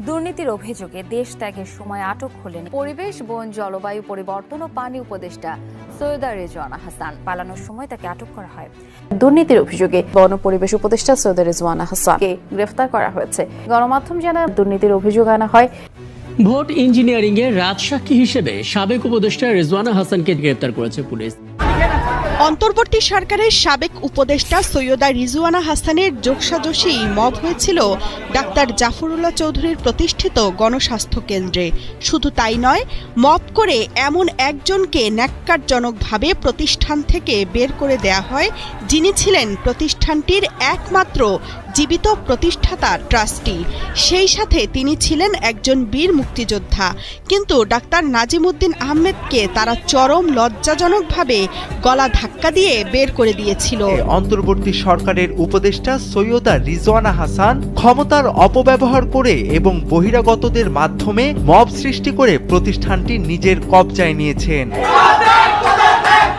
দুর্নীতির অভিযোগে দেশ ত্যাগের সময় আটক হলেন পরিবেশ, বন, জলবায়ু পরিবর্তন ও পানি উপদেষ্টা সৈয়দা রেজওয়ানা হাসান। পালানোর সময় তাকে আটক করা হয়। দুর্নীতির অভিযোগে বন ও পরিবেশ উপদেষ্টা সৈয়দা রেজওয়ানা হাসানকে গ্রেফতার করা হয়েছে। গণমাধ্যম জানায় দুর্নীতির অভিযোগ আনা হয়। ভোট ইঞ্জিনিয়ারিং এর রাজসাক্ষী হিসেবে সাবেক উপদেষ্টা রেজওয়ানা হাসানকে গ্রেফতার করেছে পুলিশ। অন্তর্বর্তী সরকারের সাবেক উপদেষ্টা সৈয়দা রিজওয়ানা হাসানের যোগসাজশী মব হয়েছিল ডাক্তার জাফরুল্লাহ চৌধুরীর প্রতিষ্ঠিত গণস্বাস্থ্য কেন্দ্রে। শুধু তাই নয়, মব করে এমন একজনকে ন্যাক্কারজনকভাবে প্রতিষ্ঠান থেকে বের করে দেয়া হয়, যিনি ছিলেন প্রতিষ্ঠানটির একমাত্র জীবিত প্রতিষ্ঠাতা ট্রাস্টি। সেই সাথে তিনি ছিলেন একজন বীর মুক্তিযোদ্ধা। কিন্তু ডাক্তার নাজিমউদ্দিন আহমেদকে তারা চরম লজ্জাজনকভাবে গলা ধাক্কা দিয়ে বের করে দিয়েছিল। অন্তর্বর্তী সরকারের উপদেষ্টা সৈয়দা রিজওয়ানা হাসান ক্ষমতার অপব্যবহার করে এবং বহিরাগতদের মাধ্যমে মব সৃষ্টি করে প্রতিষ্ঠানটি নিজের কবজায় নিয়েছেন।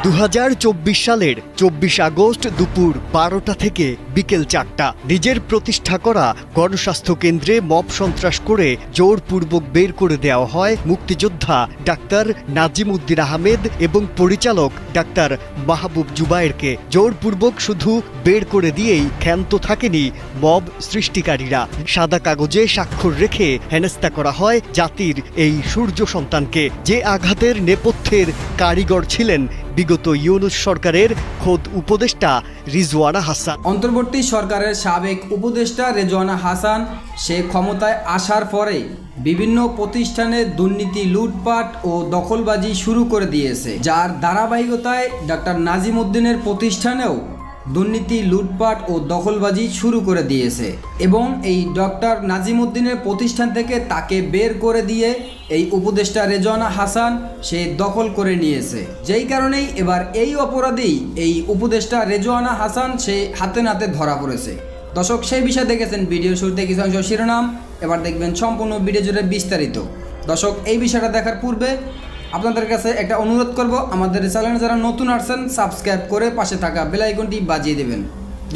2024 সালের 24 আগস্ট দুপুর 12টা থেকে বিকেল 4টা নিজের প্রতিষ্ঠা করা গণস্বাস্থ্য কেন্দ্রে মব সন্ত্রাস করে জোরপূর্বক বের করে দেওয়া হয় মুক্তিযোদ্ধা ডাক্তার নাজিমউদ্দিন আহমেদ এবং পরিচালক ডাক্তার মাহবুব জুবায়েরকে। জোরপূর্বক শুধু বের করে দিয়েই ক্ষান্ত থাকেনি মব সৃষ্টিকারীরা। সাদা কাগজে স্বাক্ষর রেখে হেনস্থা করা হয় জাতির এই সূর্য সন্তানকে, যে আঘাতের নেপথ্যের কারিগর ছিলেন বিগত ইউনূস সরকারের খোদ উপদেষ্টা রিজওয়ানা হাসান। অন্তর্বর্তী সরকারের সাবেক উপদেষ্টা রেজওয়ানা হাসান সে ক্ষমতায় আসার পরে বিভিন্ন প্রতিষ্ঠানে দুর্নীতি, লুটপাট ও দখলবাজি শুরু করে দিয়েছে, যার ধারাবাহিকতায় ডাক্তার নাজিমউদ্দিনের প্রতিষ্ঠানেও দুর্নীতি, লুটপাট ও দখলবাজি শুরু করে দিয়েছে এবং এই ডক্টর নাজিমউদ্দিনের প্রতিষ্ঠান থেকে তাকে বের করে দিয়ে এই উপদেষ্টা রেজওয়ানা হাসান সে দখল করে নিয়েছে। যেই কারণেই এবার এই অপরাধী এই উপদেষ্টা রেজওয়ানা হাসান সে হাতে নাতে ধরা পড়েছে। দর্শক, সেই বিষয়ে দেখেছেন ভিডিও শুরুতে কিছু অংশ শিরোনাম, এবার দেখবেন সম্পূর্ণ ভিডিও জুড়ে বিস্তারিত। দর্শক, এই বিষয়টা দেখার পূর্বে আপনাদের কাছে একটা অনুরোধ করব, আমাদের চ্যানেলে যারা নতুন আসছেন সাবস্ক্রাইব করে পাশে থাকা বেল আইকনটি বাজিয়ে দেবেন।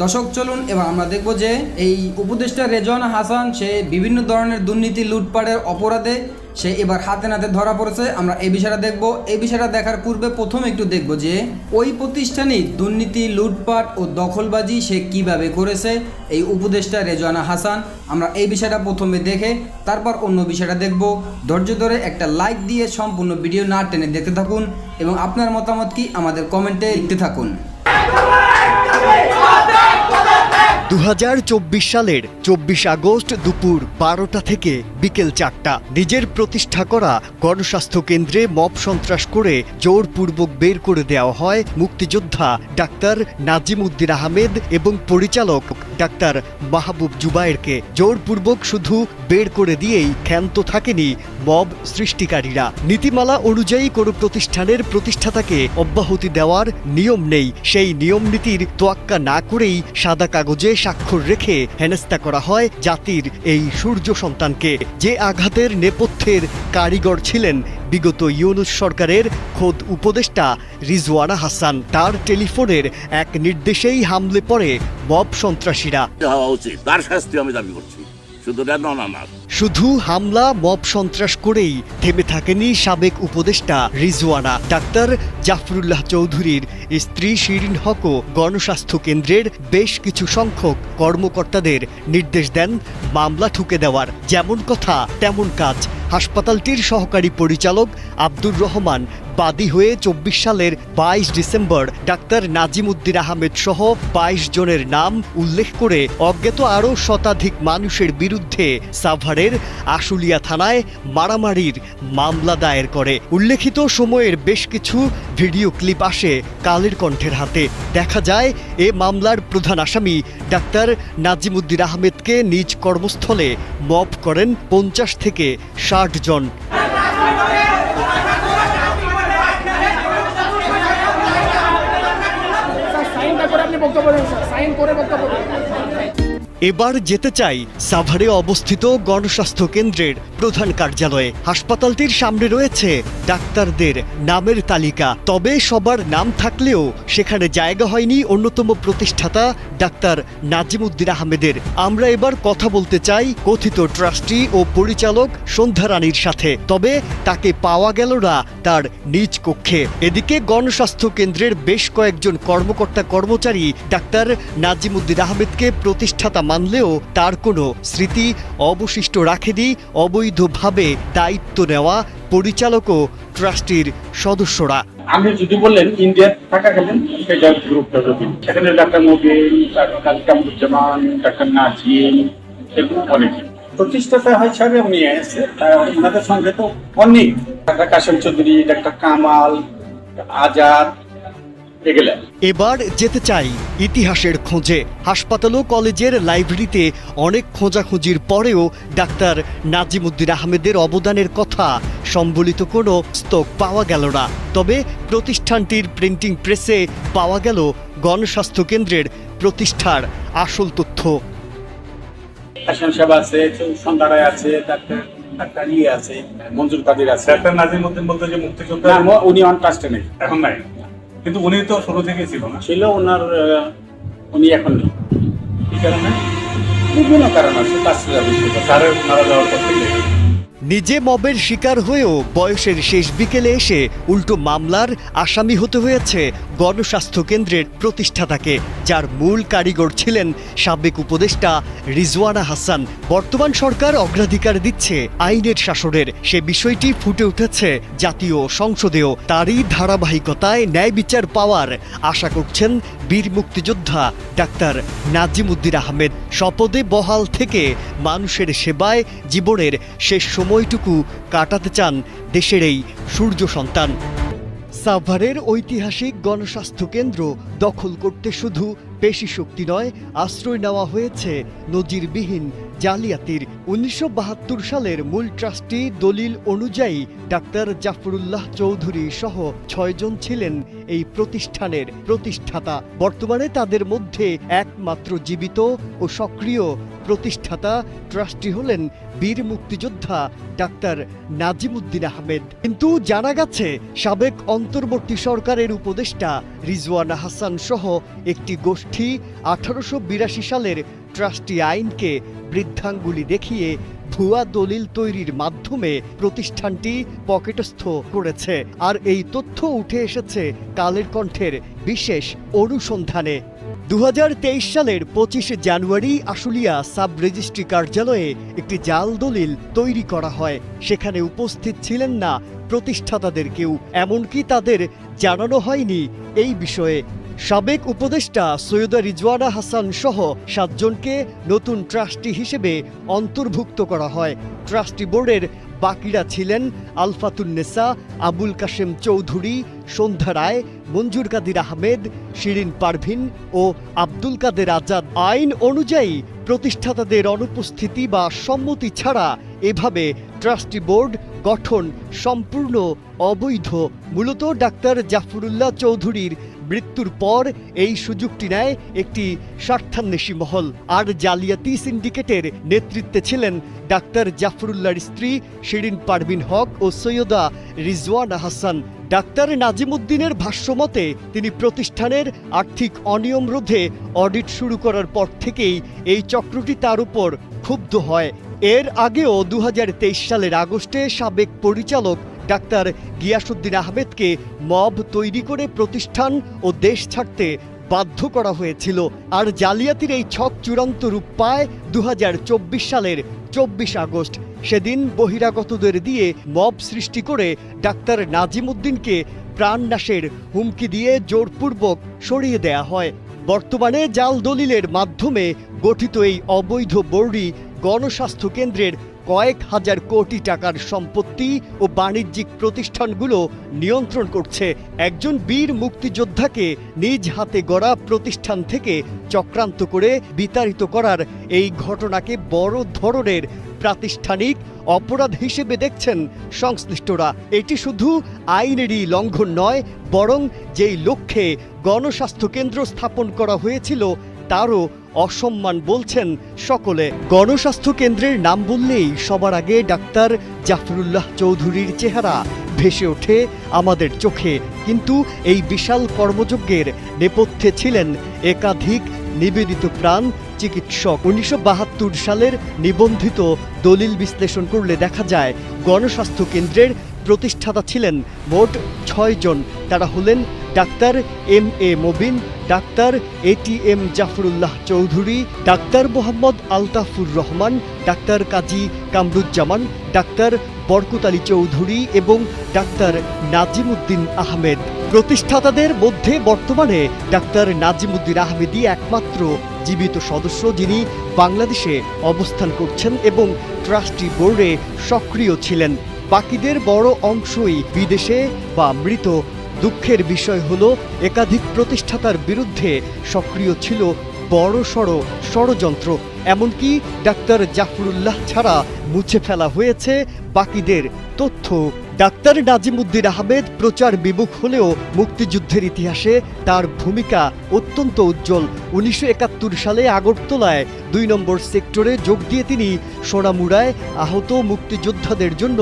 দর্শক, চলুন এবার আমরা দেখব যে এই উপদেষ্টা রেজওয়ানা হাসান সে বিভিন্ন ধরনের দুর্নীতি, লুটপাটের অপরাধে সে এবার হাতে নাতে ধরা পড়েছে। আমরা এই বিষয়টা দেখব। এই বিষয়টা দেখার পূর্বে প্রথমে একটু দেখব যে ওই প্রতিষ্ঠানে দুর্নীতি, লুটপাট ও দখলবাজি সে কিভাবে করেছে এই উপদেষ্টা রেজওয়ানা হাসান। আমরা এই বিষয়টা প্রথমে দেখে তারপর অন্য বিষয়টা দেখব। ধৈর্য ধরে একটা লাইক দিয়ে সম্পূর্ণ ভিডিও না টেনে দেখতে থাকুন এবং আপনার মতামত কি আমাদের কমেন্টে লিখতে থাকুন। 2024 সালের 24 আগস্ট দুপুর 12টা থেকে বিকেল 4টা নিজের প্রতিষ্ঠা করা গণস্বাস্থ্য কেন্দ্রে মব সন্ত্রাস করে জোরপূর্বক বের করে দেওয়া হয় মুক্তিযোদ্ধা ডাক্তার নাজিমউদ্দিন আহমেদ এবং পরিচালক ডাক্তার মাহবুব জুবায়েরকে। জোরপূর্বক শুধু বের করে দিয়েই ক্ষান্ত থাকেনি মব সৃষ্টিকারীরা। নীতিমালা অনুযায়ী কোনো প্রতিষ্ঠানের প্রতিষ্ঠাতাকে অব্যাহতি দেওয়ার নিয়ম নেই। সেই নিয়ম নীতির তোয়াক্কা না করেই সাদা কাগজে স্বাক্ষর রেখে হেনস্থা করা হয় জাতির এই সূর্য সন্তানকে, যে আঘাতের নেপথ্যের কারিগর ছিলেন বিগত ইউনূস সরকারের খোদ উপদেষ্টা রিজওয়ানা হাসান। তার টেলিফোনের এক নির্দেশেই হামলে পড়ে মব সন্ত্রাসীরা। তার শাস্তি আমি দাবি করছি। শুধু হামলা, মব সন্ত্রাস করেই থেমে থাকেনি সাবেক উপদেষ্টা রিজওয়ানা। ডাক্তার জাফরুল্লাহ চৌধুরীর স্ত্রী শিরিন হকও গণস্বাস্থ্য কেন্দ্রের বেশ কিছু সংখ্যক কর্মকর্তাদের নির্দেশ দেন মামলা ঠুকে দেওয়ার। যেমন কথা তেমন কাজ। হাসপাতালটির সহকারী পরিচালক আব্দুর রহমান বাদী হয়ে 24 সালের 22 ডিসেম্বর ডাক্তার নাজিমউদ্দিন আহমেদ সহ 22 জনের নাম উল্লেখ করে অজ্ঞাত আরও শতাধিক মানুষের বিরুদ্ধে সাভারের আশুলিয়া থানায় মারামারির মামলা দায়ের করে। উল্লেখিত সময়ের বেশ কিছু ভিডিও ক্লিপ আসে কালের কণ্ঠের হাতে। দেখা যায় এ মামলার প্রধান আসামি ডাক্তার নাজিমউদ্দিন আহমেদকে নিজ কর্মস্থলে মব করেন 50 থেকে 60 জন। এবার যেতে চাই সাভারে অবস্থিত গণস্বাস্থ্য কেন্দ্রের প্রধান কার্যালয়ে। হাসপাতালটির সামনে রয়েছে ডাক্তারদের নামের তালিকা, তবে সবার নাম থাকলেও সেখানে জায়গা হয়নি অন্যতম প্রতিষ্ঠাতা ডাক্তার নাজিমুদ্দিন আহমেদের। আমরা এবার কথা বলতে চাই কথিত ট্রাস্টি ও পরিচালক সন্ধ্যা রানীর সাথে, তবে তাকে পাওয়া গেল না তার নিজ কক্ষে। এদিকে গণস্বাস্থ্য কেন্দ্রের বেশ কয়েকজন কর্মকর্তা কর্মচারী ডাক্তার নাজিমুদ্দিন আহমেদকে প্রতিষ্ঠাতা মানলেও তার কোনো স্মৃতি অবশিষ্ট রাখেনি অবৈধভাবে দায়িত্ব নেওয়া পরিচালক ও ট্রাস্টির সদস্যরা। আমি যদি বললেন ইন্ডিয়া থাকাকালীন সেটা গ্রুপটা যদি সেখানে doctor Modi, doctor Kamruzzaman, doctor Nazim, এরকম অনেকে প্রতিষ্ঠাতা হিসাবে উনি এসে ওনাদের সঙ্গে তো অনেক ডাক্তার কাশেম চৌধুরী, ডাক্তার কামাল, আজাদ এগুলা। এবার যেতে চাই ইতিহাসের খোঁজে। হাসপাতাল ও কলেজের লাইব্রেরিতে অনেক খোঁজাখুঁজির পরেও ডাক্তার নাজিমুদ্দিন আহমেদের অবদানের কথা সম্বলিত কোনো পুস্তক পাওয়া গেল না। তবে প্রতিষ্ঠানটির প্রিন্টিং প্রেসে পাওয়া গেল গণস্বাস্থ্য কেন্দ্রের প্রতিষ্ঠার আসল তথ্য। কাশেম সাহেব আছে, সন্ধ্যা রায় আছে, ডাক্তার ইয়ে আছে, মঞ্জুর কাদের আছে। ডাক্তার নাজিমুদ্দিন বলতে যে মুক্তিযোদ্ধা, না, উনি অন ট্রাস্টে নেই, এখন নাই, কিন্তু উনি তো শুরু থেকেই ছিল না? ছিল ওনার, উনি এখন নেই। কি কারণে? বিভিন্ন কারণ আছে, স্যারের মারা যাওয়ার পর থেকে। নিজে মবের শিকার হয়েও বয়সের শেষ বিকেলে এসে উল্টো মামলার আসামি হতে হয়েছে গণস্বাস্থ্য কেন্দ্রের প্রতিষ্ঠাতাকে, যার মূল কারিগর ছিলেন সাবেক উপদেষ্টা রিজওয়ানা হাসান। বর্তমান সরকার অগ্রাধিকার দিচ্ছে আইনের শাসনের, সে বিষয়টি ফুটে উঠেছে জাতীয় সংসদেও। তারই ধারাবাহিকতায় ন্যায় বিচার পাওয়ার আশা করছেন বীর মুক্তিযোদ্ধা ডাক্তার নাজিমুদ্দিন আহমেদ। শপথে বহাল থেকে মানুষের সেবায় জীবনের শেষ সময়টুকু কাটাতে চান দেশের এই সূর্য সন্তান। সাভারের ঐতিহাসিক গণস্বাস্থ্য কেন্দ্র দখল করতে শুধু পেশি শক্তি নয়, আশ্রয় নেওয়া হয়েছে নজিরবিহীন জালিয়াতির। 1972 সালের মূল ট্রাস্টি দলিল অনুযায়ী ডাক্তার জাফরুল্লাহ চৌধুরী সহ 6 জন ছিলেন এই প্রতিষ্ঠানের প্রতিষ্ঠাতা। বর্তমানে তাদের মধ্যে একমাত্র জীবিত ও সক্রিয় প্রতিষ্ঠাতা ট্রাস্টি হলেন বীর মুক্তিযোদ্ধা ডাক্তার নাজিমুদ্দিন আহমেদ। কিন্তু জানা গেছে সাবেক অন্তর্বর্তী সরকারের উপদেষ্টা রিজওয়ানা হাসান সহ একটি গোষ্ঠী 1882 সালের ট্রাস্টি আইনকে বৃদ্ধাঙ্গুলি দেখিয়ে ভুয়া দলিল তৈরির মাধ্যমে প্রতিষ্ঠানটি পকেটস্থ করেছে। আর এই তথ্য উঠে এসেছে কালের কণ্ঠের বিশেষ অনুসন্ধানে। 2023 সালের 25 জানুয়ারি আশুলিয়া সাব রেজিস্ট্রি কার্যালয়ে একটি জাল দলিল তৈরি করা হয়। সেখানে উপস্থিত ছিলেন না প্রতিষ্ঠাতাদের কেউ, এমনকি তাদের জানানো হয়নি এই বিষয়ে। সাবেক উপদেষ্টা সৈয়দা রিজওয়ানা হাসান সহ 7 জনকে নতুন ট্রাস্টি হিসেবে অন্তর্ভুক্ত করা হয়। ট্রাস্টি বোর্ডের বাকিরা ছিলেন আলফাতুন্নেসা, আবুল কাশেম চৌধুরী, সন্ধ্যা রায়, মঞ্জুর কাদির আহমেদ, শিরিন পারভিন ও আব্দুল কাদের আজাদ। আইন অনুযায়ী প্রতিষ্ঠাতাদের অনুপস্থিতি বা সম্মতি ছাড়া এভাবে ট্রাস্টি বোর্ড গঠন সম্পূর্ণ অবৈধ। মূলত ডাক্তার জাফরুল্লাহ চৌধুরীর মৃত্যুর পর এই সুযোগটি নেয় একটি স্বার্থান্বেষী মহল। আর জালিয়াতি সিন্ডিকেটের নেতৃত্বে ছিলেন ডাক্তার জাফরুল্লাহর স্ত্রী শিরিন পারভিন হক ও সৈয়দা রিজওয়ানা হাসান। ডাক্তার নাজিমুদ্দিনের ভাষ্যমতে তিনি প্রতিষ্ঠানের আর্থিক অনিয়ম রোধে অডিট শুরু করার পর থেকেই এই চক্রটি তার উপর ক্ষুব্ধ হয়। এর আগেও 2023 সালের আগস্টে সাবেক পরিচালক ডাক্তার গিয়াসউদ্দিন আহমেদকে মব তৈরি করে প্রতিষ্ঠান ও দেশ ছাড়তে বাধ্য করা হয়েছিল। আর জালিয়াতির এই ছক চূড়ান্ত রূপ পায় 2024 সালের 24 আগস্ট। সেদিন বহিরাগতদের দিয়ে মব সৃষ্টি করে ডাক্তার নাজিমুদ্দিনকে প্রাণনাশের হুমকি দিয়ে জোরপূর্বক সরিয়ে দেয়া হয়। বর্তমানে জাল দলিলের মাধ্যমে গঠিত এই অবৈধ বোর্ডই গণস্বাস্থ্য কেন্দ্রের কয়েক হাজার কোটি টাকার সম্পত্তি ও বাণিজ্যিক প্রতিষ্ঠানগুলো নিয়ন্ত্রণ করছে। একজন বীর মুক্তিযোদ্ধাকে নিজ হাতে গড়া প্রতিষ্ঠান থেকে চক্রান্ত করে বিতাড়িত করার এই ঘটনাকে বড় ধরনের প্রাতিষ্ঠানিক অপরাধ হিসেবে দেখছেন সংশ্লিষ্টরা। এটি শুধু আইনেরই লঙ্ঘন নয়, বরং যেই লক্ষ্যে গণস্বাস্থ্য কেন্দ্র স্থাপন করা হয়েছিল তারও অসম্মান বলছেন সকলে। গণস্বাস্থ্য কেন্দ্রের নাম বললেই সবার আগে ডাক্তার জাফরুল্লাহ চৌধুরীর চেহারা ভেসে ওঠে আমাদের চোখে। কিন্তু এই বিশাল কর্মযজ্ঞের নেপথ্যে ছিলেন একাধিক নিবেদিত প্রাণ চিকিৎসক। 1972 সালের নিবন্ধিত দলিল বিশ্লেষণ করলে দেখা যায় গণস্বাস্থ্য কেন্দ্রের প্রতিষ্ঠাতা ছিলেন মোট 6 জন। তারা হলেন doctor MA Mobin, doctor ATM Zafrullah Chowdhury, doctor Mohammad Altafur Rahman, doctor Kazi Kamruzzaman, doctor Barkat Ali Chowdhury এবং ডাক্তার নাজিমুদ্দিন আহমেদ। প্রতিষ্ঠাতাদের মধ্যে বর্তমানে ডাক্তার নাজিমুদ্দিন আহমেদই একমাত্র জীবিত সদস্য যিনি বাংলাদেশে অবস্থান করছেন এবং ট্রাস্টি বোর্ডে সক্রিয় ছিলেন। বাকিদের বড় অংশই বিদেশে বা মৃত। দুঃখের বিষয় হলো একাধিক প্রতিষ্ঠাতার বিরুদ্ধে সক্রিয় ছিল বড়সড় ষড়যন্ত্র। এমনকি ডাক্তার জাফরুল্লাহ ছাড়া মুছে ফেলা হয়েছে বাকিদের তথ্য। ডাক্তার নাজিমুদ্দিন আহমেদ প্রচার বিমুখ হলেও মুক্তিযুদ্ধের ইতিহাসে তার ভূমিকা অত্যন্ত উজ্জ্বল। 1971 সালে আগরতলায় 2 নম্বর সেক্টরে যোগ দিয়ে তিনি সোনামুড়ায় আহত মুক্তিযোদ্ধাদের জন্য